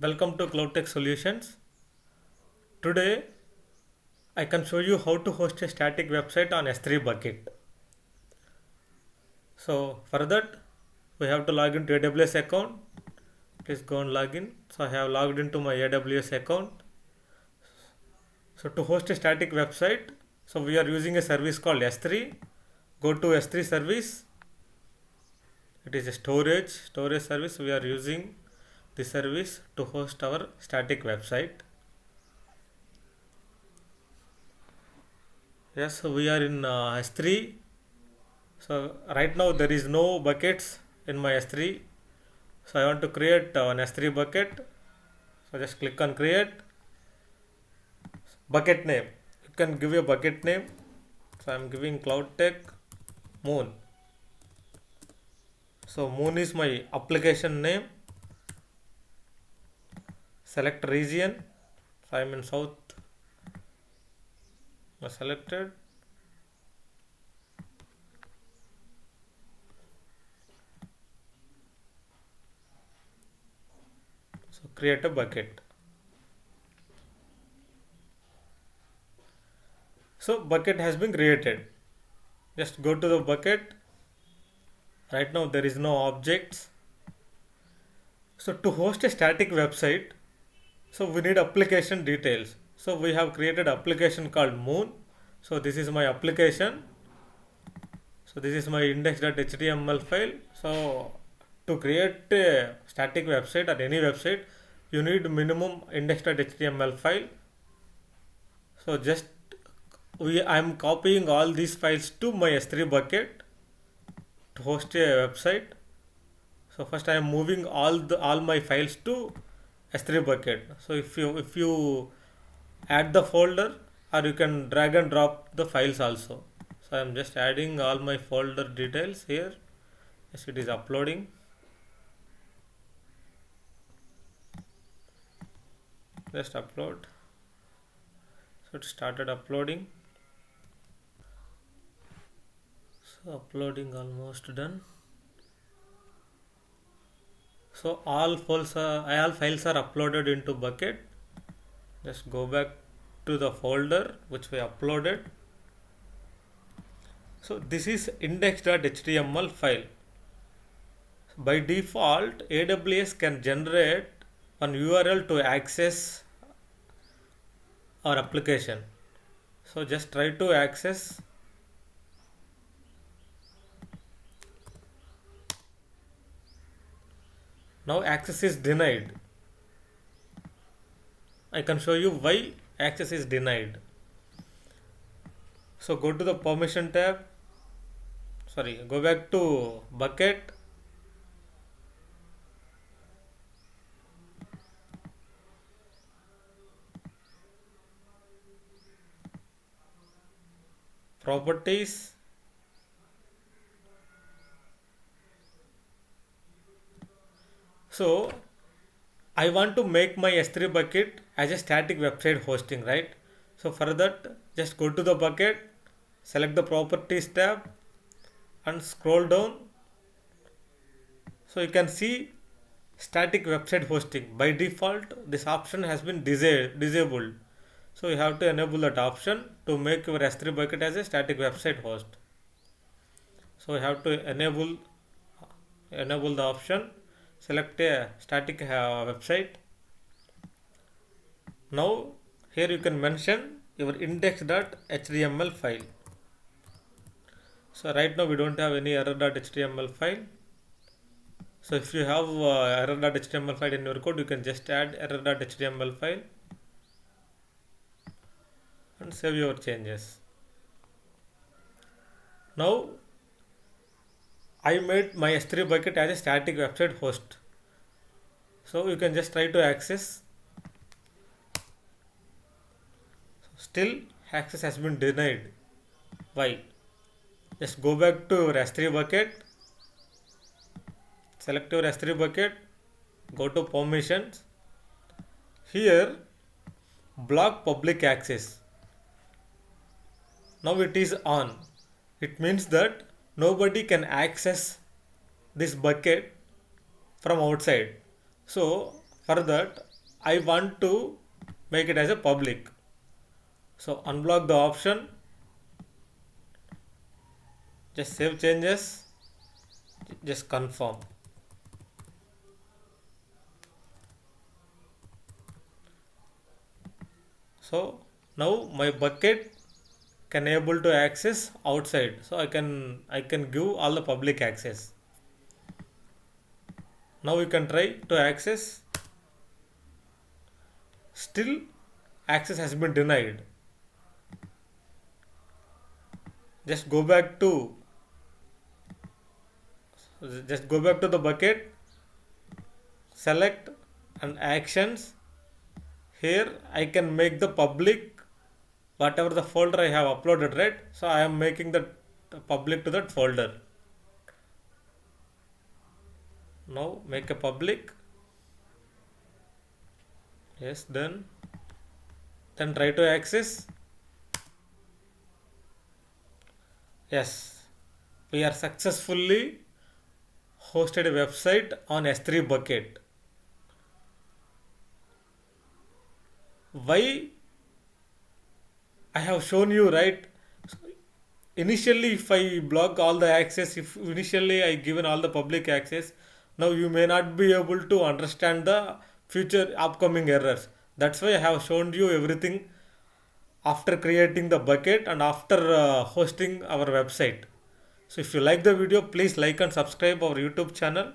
Welcome to CloudTech Solutions. Today I can show you how to host a static website on S3 bucket. So for that we have to log into AWS account. Please go and log in. So I have logged into my AWS account. So to host a static website, so we are using a service called S3. Go to S3 service. It is a storage service. We are using this service to host our static website. Yes, so we are in S3. So right now there is no buckets in my S3. So I want to create an S3 bucket. So just click on create bucket name. You can give a bucket name. So I am giving CloudTech Moon. So Moon is my application name. Select region. So I am in South. Selected. So create a bucket. So bucket has been created. Just go to the bucket. Right now there is no objects. So to host a static website, so we need application details. So we have created application called Moon. So this is my application. So this is my index.html file. So to create a static website or any website, you need minimum index.html file. So just I am copying all these files to my S3 bucket to host a website. So first I am moving all my files to S3 bucket. So if you add the folder, or you can drag and drop the files also. So I am just adding all my folder details here. Yes, it is uploading. Just upload. So it started uploading. So uploading almost done. So all files are uploaded into bucket. Just go back to the folder which we uploaded. So this is index.html file. By default, AWS can generate an URL to access our application. So just try to access. Now access is denied. I can show you why access is denied. So go to the permission tab. Go back to bucket. Properties. So I want to make my S3 bucket as a static website hosting, right? So for that, just go to the bucket, select the properties tab and scroll down. So you can see static website hosting. By default, this option has been disabled. So you have to enable that option to make your S3 bucket as a static website host. So you have to enable the option. Select a static website. Now here you can mention your index.html file. So right now we don't have any error.html file. So if you have error.html file in your code, you can just add error.html file and save your changes. Now I made my S3 bucket as a static website host. So you can just try to access. Still access has been denied. Why? Just go back to your S3 bucket. Select your S3 bucket. Go to permissions. Here block public access. Now it is on. It means that nobody can access this bucket from outside. So For that, I want to make it as a public. So unblock the option, just save changes, just confirm. So now my bucket can able to access outside. So I can give all the public access. Now you can try to access. Still access has been denied. Just go back to the bucket, select and actions. Here I can make the public whatever the folder I have uploaded, right? So I am making the public to that folder. Now make a public. Yes, then try to access. Yes, we are successfully hosted a website on S3 bucket. Why I have shown you, right? Initially, if I block all the access, if initially I given all the public access, now you may not be able to understand the future upcoming errors. That's why I have shown you everything after creating the bucket and after hosting our website. So if you like the video, please like and subscribe our YouTube channel.